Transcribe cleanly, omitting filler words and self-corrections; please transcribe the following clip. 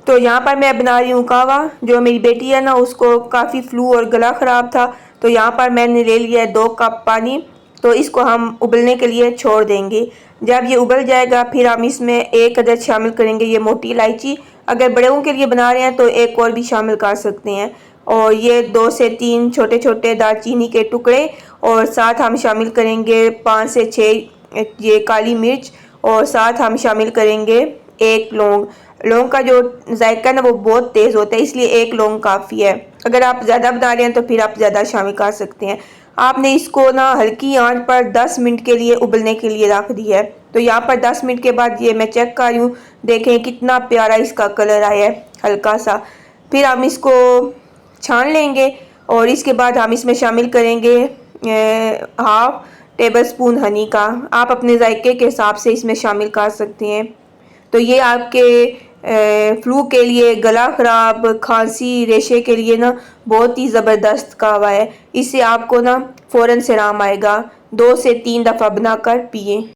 तो यहाँ पर मैं बना रही हूँ कहवा। जो मेरी बेटी है ना, उसको काफ़ी फ्लू और गला ख़राब था, तो यहाँ पर मैंने ले लिया है 2 कप पानी। तो इसको हम उबलने के लिए छोड़ देंगे। जब ये उबल जाएगा फिर हम इसमें 1 अदद शामिल करेंगे ये मोटी इलायची। अगर बड़ों के लिए बना रहे हैं तो एक और भी शामिल कर सकते हैं। और ये 2 से 3 छोटे छोटे दालचीनी के टुकड़े, और साथ हम शामिल करेंगे 5 से 6 ये काली मिर्च, और साथ हम शामिल करेंगे 1 लौंग। लौंग का जो जायका है ना वो बहुत तेज़ होता है, इसलिए 1 लौंग काफ़ी है। अगर आप ज़्यादा बना रहे हैं तो फिर आप ज़्यादा शामिल कर सकते हैं। आपने इसको ना हल्की आंच पर 10 मिनट के लिए उबलने के लिए रख दिया है। तो यहाँ पर 10 मिनट के बाद ये मैं चेक कर रही हूँ, देखें कितना प्यारा इसका कलर आया है, हल्का सा। फिर हम इसको छान लेंगे और इसके बाद हम इसमें शामिल करेंगे 1/2 टेबल स्पून हनी का। आप अपने जायके के हिसाब से इसमें शामिल कर सकते हैं। तो ये आपके फ्लू के लिए, गला ख़राब, खांसी, रेशे के लिए ना बहुत ही ज़बरदस्त कहवा है। इससे आपको ना फ़ौरन से आराम आएगा। 2 से 3 दफ़ा बनाकर पिए।